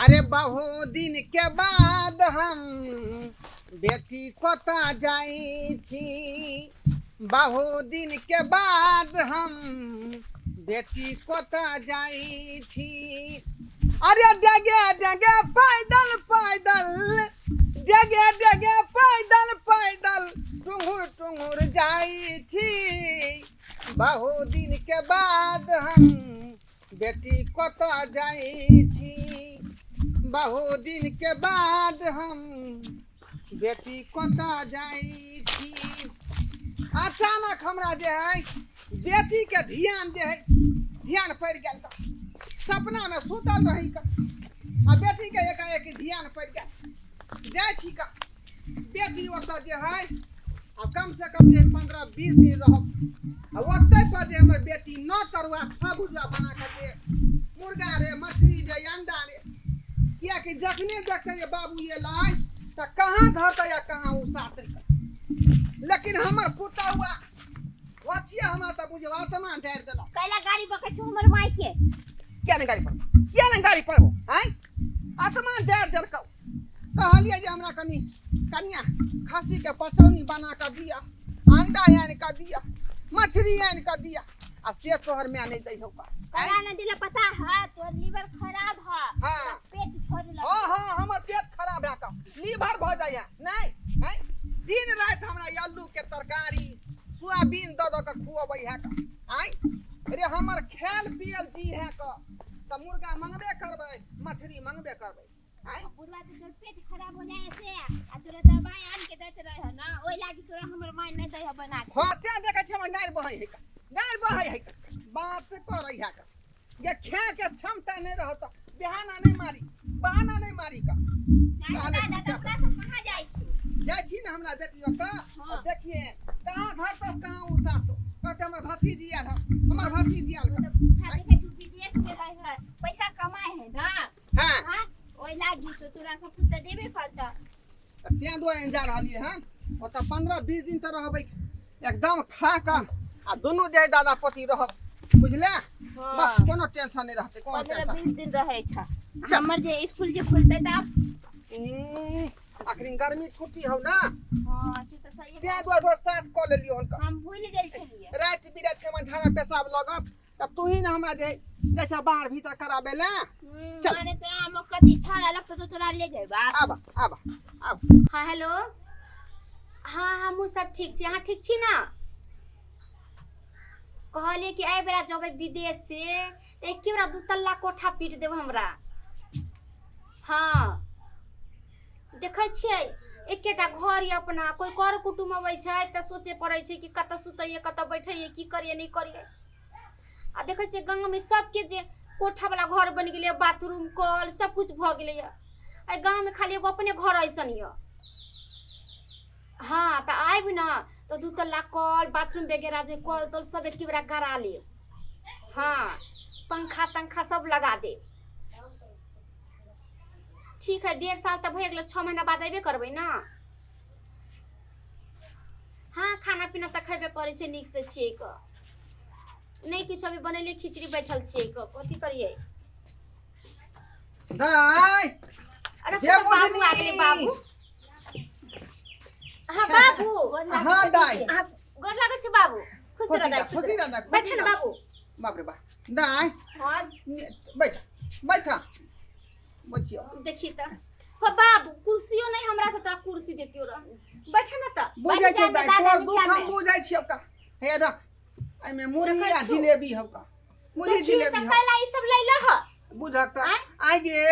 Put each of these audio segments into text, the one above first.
अरे बहुत दिन के बाद हम बेटी कोता जाई छी। बहुत दिन के बाद हम बेटी कोता जाई छी। अरे जगे जगे पैदल पैदल जगे जगे पैदल पैदल टुंगुर टुंगुर जाई छी। बहुत दिन के बाद हम बेटी कोता जाई छी। बहुत दिन के बाद हम बेटी कोता जाई छी। अचानक हमरा जे है बेटी के ध्यान जे है ध्यान पड़ गया। सपना में सुतल रही का आ बेटी के एकाएक ध्यान पड़ गया। जाय छी का बेटी ओतऽ जे है आ कम से कम 15-20 दिन रहब। ओतै पर जे हमर बेटी 9 तरुआ 6 भुजिया बना के दे, मुर्गा रे मछली रे अंडा रे, किया कि जखने देखते ये बाबू ये लाए तो कहाँ धरते या कहाँ उसाते। लेकिन हमर पुता हुआ वछिया हम त बुझे वर्तमान ढेर देला। कैला गाड़ी पकड़ छु हमर माई के क्या ने गाड़ी पर क्या ने गाड़ी पर हैं आत्मा ढेर देल को कहलिए जे हमरा कनी कन्या खस्सी के पचौनी बना के दिया, अंडा आन के दिया, मछली आन के दिया आ से तोहर में नहीं दै होगा। कैला न दिला पता है तोर लीवर खराब है। हां पेट छोड़ लग हां हमर पेट खराब है का लीवर भ जाय नहीं हैं। दिन रात हमरा आलू के तरकारी सोयाबीन द के खुआबै है का आई रे हमर खेल पियल जी है का त मुर्गा मंगबे करबै मछली मंगबे करबै आई। बुढ़वा तो तोर पेट खराब हो जाए से आ तोरा दवाई आन के देत रहे ना ओइ लागी तोरा हमर माई नहीं दे बना के। होते देखे छ हमर नार बहै है का नार बहै है का बात करै है का ये खे के क्षमता नहीं रहत बहाना नहीं मारी बहाना नहीं मारी का दादा सब कहां जाई छी जाय छी ना हमरा बेटियो का देखिए कहां घर तो कहां उसार तो कहते हमर भतीजी आल हमर भतीजी आल देखे छु विदेश में रह है पैसा कमाए है ना। हां ओइ लागी तो तोरा सब कुछ देबे पड़ता। त्या दो जा रहलिए हां और त 15-20 दिन त रहबै एकदम खा का आ दोनों जे दादा पोती रहब बुझले। बस कोनो टेंशन नहीं रहते कोनो टेंशन 15-20 दिन रहे छ हमर जे स्कूल जे खुलते त आखिर गर्मी छुट्टी हो ना। हां से तो सही त्या दो साथ क लेलियो हन का हम भूल गेल छलिए रात बिरात के मन झाड़ा पेशाब लगत त तू ही ना हमरा जे अच्छा बाहर भीतर कराबे ले चल माने तोरा हम कति छाला लगत तो तोरा ले जेबा। आबा हाँ हेलो हाँ हमहूँ सब ठीक छी। अहाँ ठीक छी ना? कहलिए कि आइ बेरा जब विदेश से एक बेरा 2 तल्ला कोठा पीट देब हमरा। हाँ देखै छियै एकेटा घर या अपना कोई कर कुटुम अबै छै त सोचे पड़ै छै कि कत सुतैए कत बैठैए की करिए नहीं करिए। आ देखै छियै गांव में सबके जे कोठा वाला घर बन गेलै बाथरूम कल सब कुछ भ गेलै है। आ गांव में खाली एगो अपने घर ऐसन है। हाँ त आइब ना तो 2 तल्ला कल बाथरूम वगैरह जे कल तल सब एक बेरा करा ले। हाँ पंखा तंखा सब लगा दे। ठीक है 1.5 साल तक भए गेल 6 महीना बाद अबे करबै ना। हाँ खाना पीना त खैबे करे छे निक से छिए क नहीं किछ अभी बनेले खिचड़ी बैठल छिए क कथि करिए। दाई अरे बाबू आ गेले बाबू। हाँ बाबू हाँ दाई गोर लागै छै बाबू खुशी रह बैठ ना बाबू। बाप रे बाप दाई हां बैठ बैठा बचियो देखी त हो बाबू कुर्सियो नहीं हमरा से तोरा कुर्सी देतियो रह बैठ ना त बुझै छै दाई तोर दुख हम बुझै छियो का हे रख आई में मुरही आ जिलेबी हो का मुरही जिलेबी हो कैला ई सब लैला ह बुझत आई गे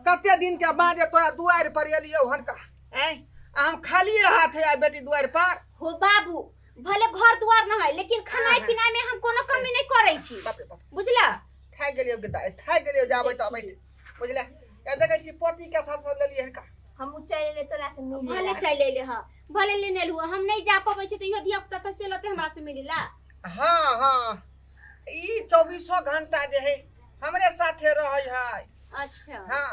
कते दिन के बाद तोरा दुआर पर एलियो हन का हैं हम खाली हाथ है बेटी दुआर पर। हो बाबू भले घर दुआर न है लेकिन खाना पीना में हम कोनो कमी नहीं करै छी बुझला। खाइ गेलियो दाई खाइ गेलियो जाबै त अबै बुझले या देखै छी पोती के साथ साथ लेलिए हन का हम चले ले तोरा से मिले भले चले ले ह भले लेने लु हम नहीं जा पाबै छी त इहो धिया पुता त चलते हमरा से मिलेला। हां ई 24 घंटा जे है हमरे साथे रहै है। अच्छा हां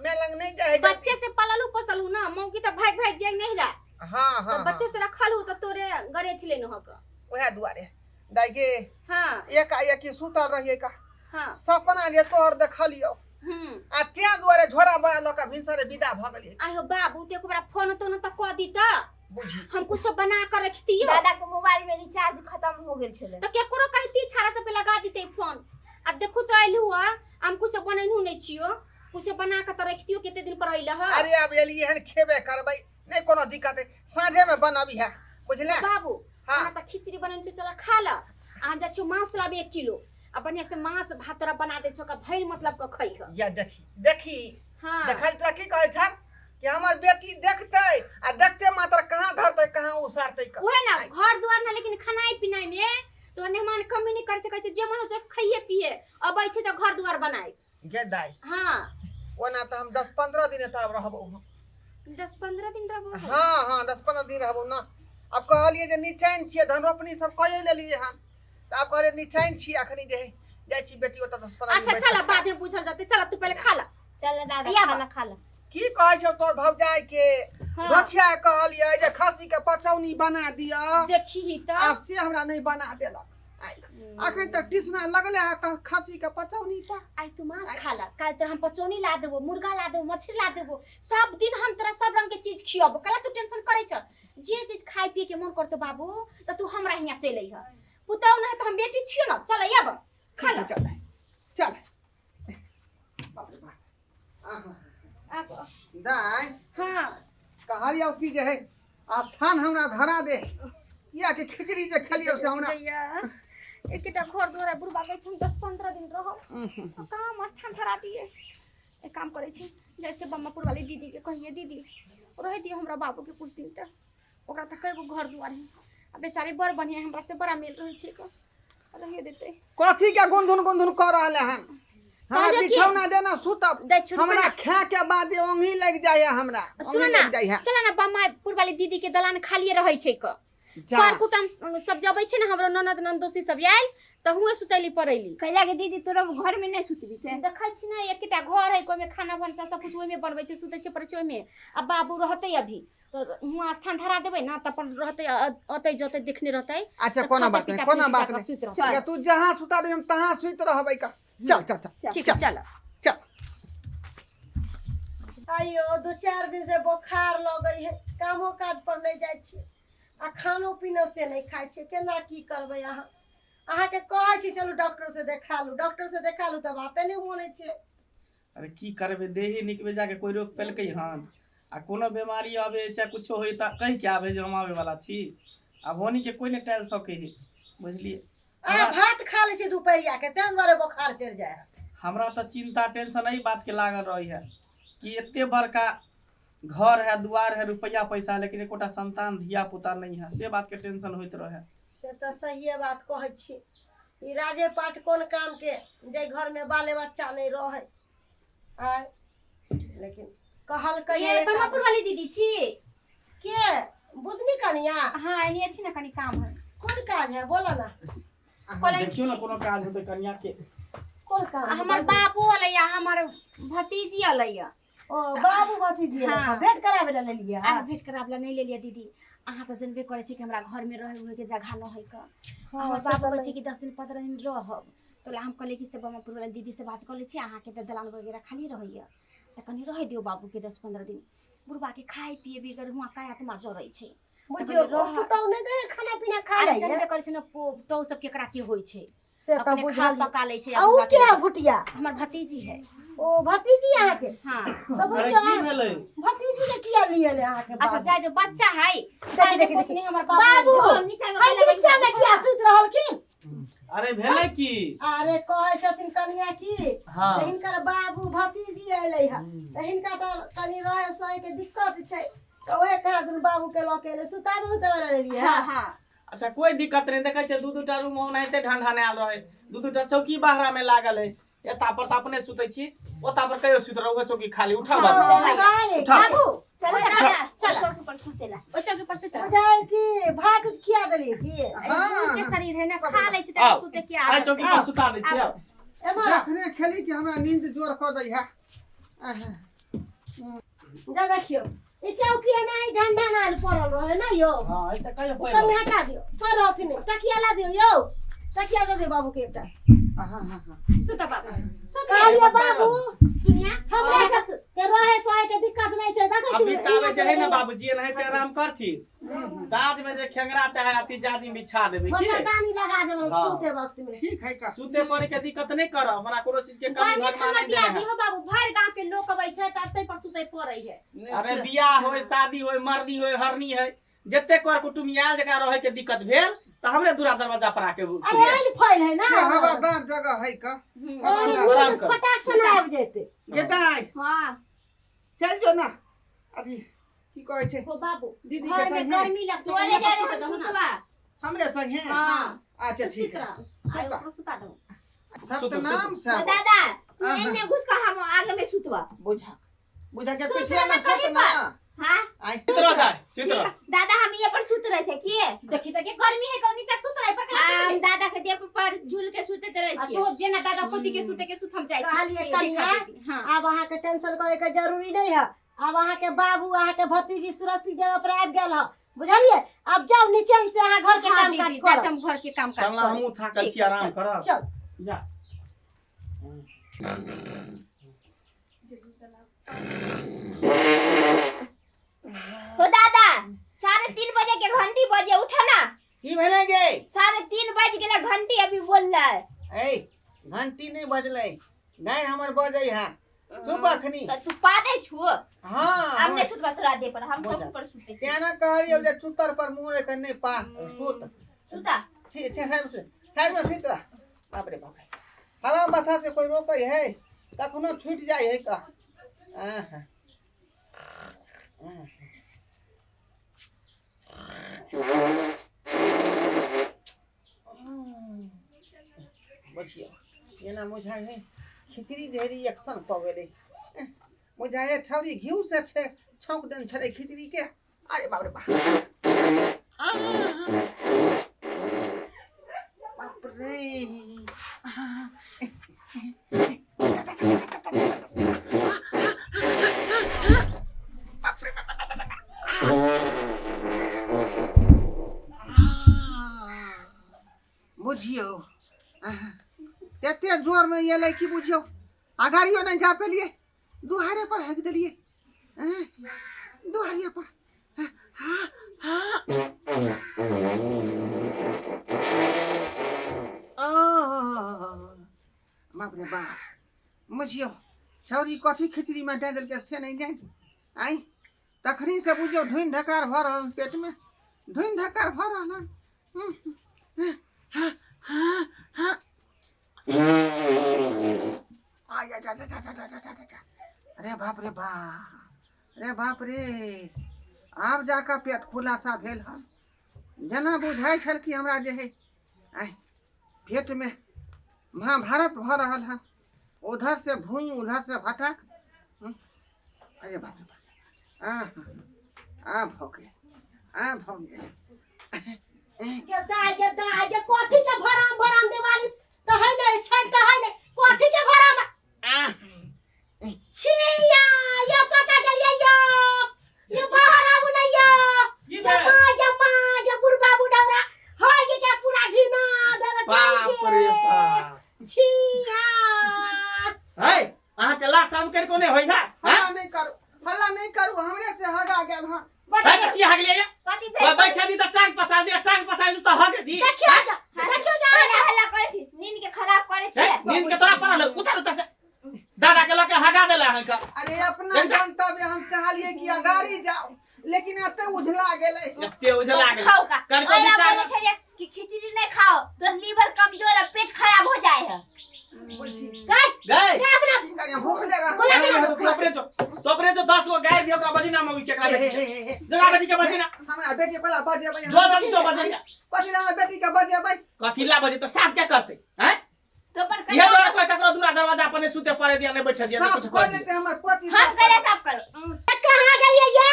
मैं लंग नहीं जाए बच्चे से पललू पसलू ना मौकी त भाग भाग जाए नहीं ला। हां तो बच्चे से रखल हु त तोरे गरे थिले न हक ओहे दुआरे दाई गे। हां एक आया कि सुतल रहिए का हां सपना जे तोहर देखलियो आ त्या दुआरे झोरा बा लका भिनसरे विदा भ गेलिए आयो बाबू ते ओकरा फोन तो न त क दी त बुझी हम कुछ बना कर रखती हो दादा के मोबाइल में रिचार्ज खत्म हो गेल छले तो केकरो कहती छाड़ा से पे लगा दीते फोन आ देखू तो आइलु हुआ हम कुछ बनैनु नै छियो कुछ बना के त रखतियो केते दिन पर आइल ह अरे अब एलिए हन खेबे करबै नै कोनो दिक्कत है साँझे में बनबी है बुझले बाबू हाँ। हां त खिचड़ी बनैनु चला खा ल आ जा छु मांस लाबे 1 किलो आ बढ़िया से मांस भातरा बना दे छ का भइल मतलब का खई ह या देखी हां देखल त की कहै छ कि हमर बेटी देखतै आ देखते मात्र कहां धरतै कहां उसारतै ओहे ना घर दुआर ना लेकिन खानाई पिनाई में तो मेहमान कमी नहीं कर सकै छै जे मन हो छै खाइए पिए अबै छै त घर दुआर बनाई गे दाई हां ओना त हम 10-15 दिन तब रहबो 10-15 दिन रहबो हां हां 10-15 दिन रहबो ना अब कहलिए जे निचैन छिए धन रोपनी सब कइए लेलिए हन त अब कहलिए निचैन छी अखनी जे जाय छी बेटी ओत 10-15 अच्छा चल बाद में पूछल जाते चल तू पहले खा ल चल दादा या खाना खा ल की कहै छौ तोर भौजाई के हाँ। गोठिया कहलिए जे खस्सी के पचौनी बना दिया देखी त आ से हमरा नहीं बना देलक अखन तक टिसना लगले है खस्सी के पचौनी पर आई तू मांस खा ल काल त हम पचौनी ला देबो मुर्गा ला देबो मछली ला देबो सब दिन हम तोरा सब रंग के चीज खियाबो कला तू टेंशन करे छ जे चीज खाए पिए के मन करतो बाबू त तू हमरा हिया चलै ह पुतौ न त हम बेटी छियो न चल आब खा ल चल चल बाप रे बाप आब दाई हां कहलियो की जे है स्थान हमरा धरा दे या के खिचड़ी जे खेलियो से हमरा एकटा घर द्वारा बुढ़बा गई हम 10-15 दिन रहो काम स्थान धरा दिए एक काम करे छी जैसे बम्मापुर वाली दीदी के कहिए दीदी रह दियो हमरा बाबू के कुछ दिन तक ओकरा त कईगो घर द्वार है अब बेचारी बड़ बढ़िया हमरा से बड़ा मिल रही छी को रहिए देते कथी के गुनगुन कर रहले हन हमरा कहलियो कि- बिछौना देना सुतब दे छोड़ हमरा खा के बाद ओंघी लग जाय है हमरा सुनो ओंघी ना लग जाय है चला ना बम्मापुर वाली दीदी के दलान खालिए रहे छै क जा पर कुटम सब जबै छै ना हमरो ननद नंदोसी सब आइल त हुए सुतैली पड़ैली कैला के दीदी तोरा घर में नहीं सुतबी से देखै छी ना एकटा घर है कोई में खाना भंसा सब कुछ ओइ में बनबै छै सुतै छै पड़ै छै ओइ में अब बाबू रहतै अभी तो हुआ स्थान धरा देबै ना त अपन रहतै अतै जतै देखने रहतै अच्छा कोना बात है कोना बात नहीं या तू जहां सुता दे हम तहां सुत रहबै का चल चल चल ठीक है चल चल आइयो 2-4 दिन से बुखार लगई है कामो काज पर नहीं जाय छी आ खानो पीनो से नहीं खाय छी केना की करबै अहाँ के कहै छी चलू डॉक्टर से देखा लू त बाते नहीं मोने छै अरे की करबे देही निकबे जाके कोई रोक पेलकै हन आ कोनो बीमारी आवे चाहे कुछो होई त कहि के आवे जे हम आवे वाला छी अब होनी के कोई ने टाल सके है बुझलिए आ भात खा ले छी दोपहरिया के तें दुआरे बुखार चढ़ जाय है हमरा त चिंता टेंशन एही बात के लागल रही है कि एते बड़का घर है दुआर है रुपया पैसा लेकिन एकोटा संतान धिया पुता नहीं है से बात के टेंशन होइत रहे से तो सही बात कहै छी ई राजे पाट कोन काम के जे घर में बाले बच्चा नहीं रहे आय लेकिन कहल ये कहिए बम्मापुर वाली दीदी छी के बुदनी कनिया हां ये थी ना कनी काम है कोन काज है बोला ना देखियो ना कोनो काज होते कन्या के कोन काम है? हमर बाबू अलैया हमर भतीजी अलैया ओ बाबू भतीजी हाँ। भेंट करावे ला ले लिया आ भेट करावला नहीं ले लिया दीदी अहाँ त जनबे करे छी कि हमरा घर में रहे हुए के जगह न है का हमर से बाबू तो कहै छै कि 10 दिन 15 दिन रहब तो हम कहले कि से बम्मापुर वाला दीदी से बात कर ले छी अहाँ के त दलान वगैरह खाली रहैया त कनी रह दियो बाबू के 10-15 दिन बुढ़बा के खाए पिए बिगर हुआ काया त जरै छै बुझियो पुतौ नहीं दे खाना पीना खा अरे ले जनबे करे छै न तो सब केकरा की होय छै से तो अपने खा बुझल पका ले छै आ उ के है भुटिया हमर भतीजी है ओ भतीजी यहाँ के हां तो अरे बुझियो की भेलै भतीजी के किया लिए ले अहाँ के अच्छा जाय दो बच्चा है देखी, देखी, कुछ नहीं हमर बाबू बाबू हाय नीचा में किया सुत रहल की अरे भेले की अरे कहै छथिन कनिया की हाँ। त हिनकर बाबू भतीजी अइलै है त हिनका त कनी रहे सहे के दिक्कत छै त ओहे कहा दुन बाबू के ल के ले सुताबू त ले लिए हां हां अच्छा कोई दिक्कत नहीं देखे छै दू टा रूम ओनाहिते ढंढानायल रहे दू टा चौकी बाहरा में लागल है एता पर त अपने सुतै छी ओता पर कहियो सुत रहू चौकी खाली उठा बाबू उठा बाबू चल दादा चल चौकी पर सुतेला ओ चौकी पर सुत बुझाय की भात खिया देलिए की दूध के शरीर है ना खा ले छै त सुते के आई आदत चौकी पर सुता दै छी एमा देखने खेली कि हमरा नींद जोर क दै है जा देखियो ई चौकी है नहीं डंडा नाल पड़ल रहे ना यो हां एता कहियो कल पहिले हटा दियो पर रहती नहीं तकिया ला दियो यो तकिया दे दियो बाबू के एकटा हां हां हां सुत बाबू सुत कहलिए बाबू कनिया हमरा ससुर के रहे सहे के दिक्कत नहीं छै देखै अभी छी तावे जे है ना बाबूजी एना है आराम करथी साँझ में जे खेंगरा चाहे अथी जादी बिछा देबे की मच्छरदानी लगा देबै हाँ। सोते वक्त में ठीक है का सुते पड़े के दिक्कत नहीं कर हमरा कोनो चीज के कमी कनिया भगवान हमर नहीं दे दियादी हो बाबू भर गांव के लोग अबै छै त अतै पर सुतै पड़ै है अरे बियाह होय शादी होय मरनी होय हरनी है जते कर कुटुम आयल जकरा रहे के दिक्कत भेल त हमरे दूरा दरवाजा पर आके अरे एल फैल है ना से हवादार जगह है का आराम कर। फटाक से ना आबि जेतै गेदाई हां चल जो ना अथी की कहै छै हो बाबू दीदी घर के में संगे गर्मी लगतै तोरे कनिया जा पर सुतै रे दहो ना सुतवा हमरे संगे हां अच्छा ठीक है आयो पर सुता दहो सतनाम सब दादा तू हाँ, एने घुस का हम आगे में सुतवा बुझा बुझा के सुत पीछे में रहे कहीं सतना हां आई चित्रा जाए ठीक चित्रा है। दादा हम ये पर सुत रहे छे की देखि त के गर्मी है कौ नीचे सुत रहे पर के हम सुत दादा के देह पर झूल के सुते रहे अच्छा छी हो जेना दादा पोती के सुते के सुत हम जाय छी कहलिए कनिया हां आब अहाँ के टेंशन करे के जरूरी नहीं है अब अहाँ के बाबू अहाँ के भतीजी सुरक्षित जगह पर आबि गेल है बुझलिए अब जाओ नीचे से अहाँ घर के काम काज करो हम घर के काम काज चलना हमहू थाकल छी आराम कर चल जा तो दादा 3:30 बजे के घंटी बजे उठा ना की भेले गे 3:30 बज गेला घंटी अभी बोल रहा है ए घंटी नहीं बजले गाय हमर बजै है तू बखनी तो तू पादे छु हां हमने सुतवा तोरा दे पर हम बुझा। ऊपर सुते छी केना कहलियो जे चुतर पर मुंह रे कने पा सूत सुता छी छे साइड में सुत रह बाप रे बाप रे हवा बसा से कोई रोकै है कखनो छूट जाय है का आहा बचिया एना मुझाय है खिचड़ी ढेरी एक्शन क गेलै मुझाय है छौरी घिउ से छे छौंक देन छले खिचड़ी के अरे बाप रे बाप बाप रे बुझियो एते जोर नहीं एलै कि बुझियो अगाड़ियो नहीं जा पेलिए दुहारे पर हक देलिए दुहारिया पर बाप रे बाप बुझियो छौरी कथी खिचड़ी में डाल देलकै से नहीं जान आई तखनी से बुझियो ढुइन ढकार भऽ रहल पेट में ढुइन ढकार भऽ रहल अरे बाप रे बाप अरे बाप रे आब जाकर पेट खुलासा भेल हन जेना बुझाइ छल कि हमरा जे है आइ पेट में महाभारत भऽ रहल हन उधर से भूई उधर से भटक अरे बाप रे बाप आ भोगे ये कथी के भराम दिवाली तो है नहीं छठ तो है नहीं कथी के भराम छिया ये कटा गेलिए ये बाहर आबू नहीं ये बुढ़बा बुढ़ौरा होय के क्या पूरा घिना दर बाप रे बाप छिया है अहाँ के ला शाम कर कोने होई है हल्ला नहीं करू हमरे से हगा गेल हन है त की हगलिए ये कथी ओ बैठा दी त टांग पसार दी त हगे दी देखियो जा हल्ला करे छी नींद के खराब करे छी नींद के तोरा पड़ल उतार उतार से दादा के लके हगा देला है का अरे अपना गंतव्य हम चाहलिए कि अगाड़ी जाओ लेकिन एते उझला गेलै एते उजला गेल खाओ का कर को विचार बोले छे कि खिचड़ी नहीं खाओ तो लीवर कमजोर है पेट खराब हो जाए है बुझी गए की करिया भूख लगा तोपरे जो 10 गो गाड़ दियो ओकरा बजिना में केकरा बेटी जगह बेटी के बजिना हमरा बेटी पला बजे भाई जो जल्दी जो बजिना कथी हमरा बेटी के बजे भाई कथिला बजे तो साफ क्या करते हैं तो पर ये दो कोई ककरो दूरा दरवाजा अपने सुते पड़े दिया नहीं बैठ दिया नहीं कुछ कर देते हमर पति हम करे सब करो कहां गेलिए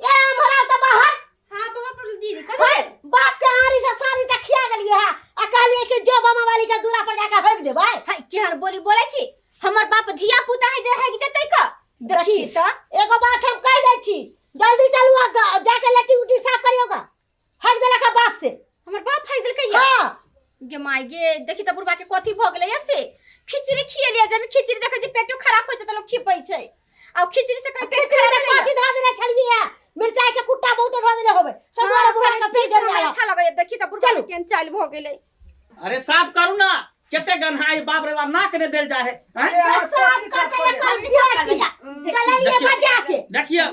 ये हमरा तो बाहर हां बाबा पर दीदी भाई बाप के आरी से सारी तक खिया देलिए है आ कहलिए कि जो मामा वाली के दूरा पर जाकर होग दे भाई हाय केहन बोली बोले छी हमर बाप धिया पुता है जे है कि देतै का देखी त एगो बात हम कह दै छी जल्दी चलू जाके लट्टी उट्टी साफ करियोगा हक देला का बाप से हमर बाप फाइल देलकै या हां गे माय गे देखी त बुढ़बा के कथी भ गेलै से खिचड़ी खिए लिया जब खिचड़ी देखै छै पेटो खराब होइ छै त लोग खिपै छै आ खिचड़ी से कहीं पेट खिचड़ी खराब में कथी धा देने छलिए मिरचाई के कुट्टा बहुत धा देने होबे तो द्वारा बुढ़ा का पेट जल जाला अच्छा लगे देखी त बुढ़ा केन चाल भ गेलै अरे साफ करू ना केते गन्हाई बाप रे बाप नाक ने देल जाए सब करके गललिए बजा के देखिए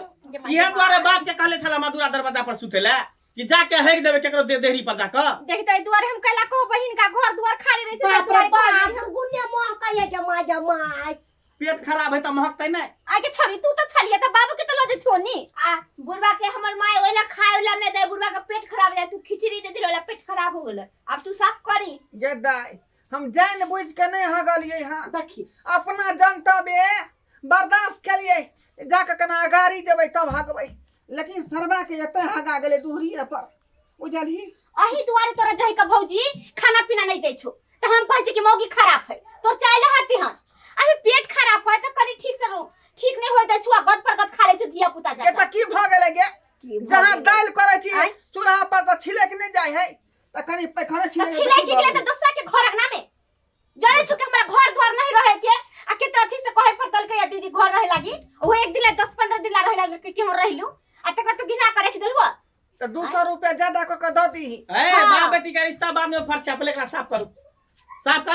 इहे द्वारे बाप के कहले छला मधुरा दरवाजा पर सुतेला कि जाके हेक देबे केकरो देहरी पर जाके देखतै दुआरे हम कहला को बहिन का घर दुआर खाली रहे छै बाप रे बाप गुनिया मोह कहिए के माय माय पेट खराब है त महकतै नै आगे छोरी तू त छलिए त बाबू के त लजे थोनी आ बुढ़वा के हमर माय ओइला खाए वाला नहीं दे बुढ़वा का पेट खराब है तू खिचड़ी दे दिलोला पेट खराब हो गेल अब तू साफ करी गे दाई हम जान बुझ के नहीं हगलिए हां देखी अपना जनता बे बर्दाश्त करिए जाके कना गाड़ी देबै तब हगबै लेकिन सरबा के एते हगा गेले दूहरी पर बुझलही अही दुआरे तोरा जहि का भौजी खाना पीना नहीं दै छो त हम कहै छी कि मौगी खराब है तो चाइले हती हम अभी पेट खराब है त कनी ठीक से ठीक नहीं होय दै छुआ गद पर गद खा ले छ दिया पुता जा एत की भ गेले गे जहां दाल करे छी चूल्हा पर त छिलक नहीं जाय है त कनी पैखाना छिलै की गेले त दूसरा के घर अंगना में जाने छु के हमरा घर द्वार नहीं रहे के आ के त अथी से कहे पड़तल के या दीदी घर रहे लागी वो एक दिन 10-15 दिन रहे लागी के हम रहिलु आ तक तो गिना के रख देलु त 200 रुपया ज्यादा क द दी ए बाप बेटी का रिश्ता बाद में फरछा पहले का साफ करू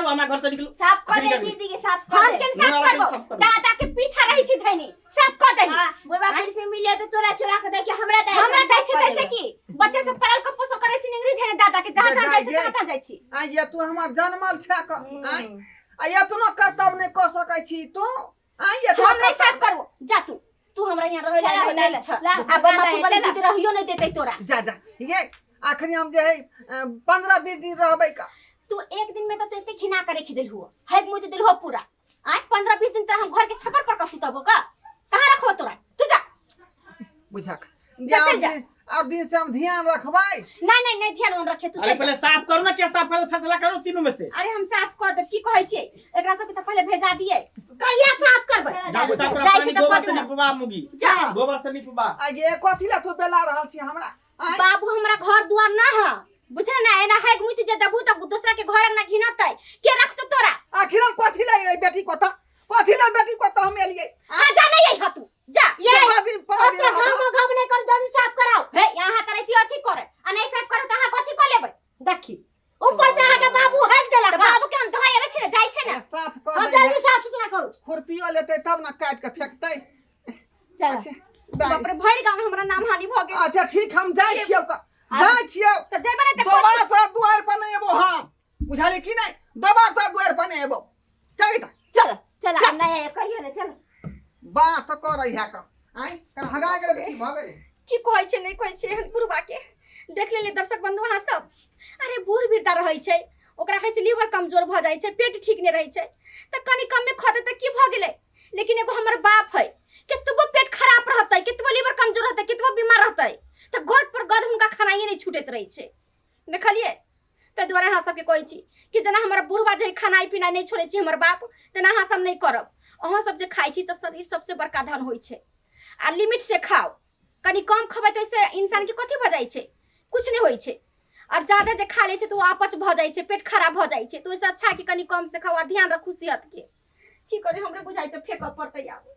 हमरा घर से निकलू साफ कर दे दीदी के साफ कर हम दे केन साफ करबो दादा के पीछा रही छी धैनी साफ कर दे हां बुढ़वा फिर से मिले तो तोरा चोरा के दे के हमरा दे दै छी तैसे की बच्चे से पलल के पोसो करे छी निंगरी धैने दादा के जहां जहां जाय छी तहां जाय छी आ ये तू हमर जन्मल छ क आ ये तू न कर्तव्य नहीं क सकै छी तू आ ये हम नहीं साफ करबो जा तू हमरा यहां रहे ले छ अब बापू वाली दीदी रहियो नहीं देतै तोरा जा जा ये आखरी हम जे है 15-20 दिन रहबै का तू एक दिन में तो एते खिना के रख देल हुआ है मुझ देल हुआ पूरा आज 15-20 दिन तक हम घर के छप्पर पर का सुतबो का कहां रखबो तोरा तू जा बुझा जा और दिन से हम ध्यान रखबै नहीं ध्यान on रखे तू अरे पहले साफ करू ना क्या साफ कर फैसला करो तीनों में से अरे हम साफ कर दे की कहै छी एकरा सब के त पहले भेजा दिए कहिया साफ करबै जाओ साफ करो पानी गोबर से निपवा मुगी गोबर से निपवा आ ये कथि ला तू बेला रहल छी हमरा बाबू हमरा घर दुआर ना है बुझले ना एना है मुति जे दबू त दूसरा के घर ना घिनतै के रखतो तोरा आखिर हम कथि ला बेटी को त हम एलिए हां जा नहीं है तू जा ये दिन पर दिन हम नहीं कर जल्दी साफ कराओ हे यहां करे छी अथी करे आ नहीं साफ करे त हां कथि क लेबै देखी ऊपर से आके बाबू हेक देला बाबू के हम तो आवे छी जाय छै ना साफ हम कर जल्दी साफ सुथरा करू खुरपियो लेते तब ना काट के फेंकतै चल बाप रे भर गांव में हमरा नाम हानि भ गेल अच्छा ठीक हम जाय छियौ त जय बने त दोबारा तो दुआर पर नहीं एबो हम बुझाले की नहीं दोबारा तो दुआर पर नहीं एबो चल चल नहीं कहियो ने चल बात कर रही है का आई कल हगा गेले की भ गेले की कहै छै नहीं कहै छै बुढ़वा के देख लेले दर्शक बंधु हां सब अरे बूढ़ बिरदा रहै छै ओकरा कहै छै लीवर कमजोर भ जाय छै पेट ठीक नहीं रहै छै त कनी कम में खदे त की भ गेले लेकिन एगो हमर बाप है केतबो पेट खराब रहतै केतबो लीवर कमजोर रहतै केतबो बीमार रहतै त गद पर गद हुनका खानाई नहीं छूटैत रहै छै देखलिए त दुआरे हां सब के कहै छी कि जना हमर बुढ़वा जे खानाई पीना नहीं छोड़ै छी हमर बाप तना हां सब नहीं करब अहाँ सब जे खाइ छी त शरीर सबसे बड़का धन होइ छै आ लिमिट से खाओ कनी कम खबै त इससे इंसान के कथि भ जाय छै कुछ नहीं होइ छै और ज्यादा जे खा ले छै तो अपच भ जाय छै पेट खराब भ जाय छै तो इससे अच्छा कि कनी कम से खाओ ध्यान रखू सेहत के की करे हमरे बुझाय छै फेंक पड़तै आब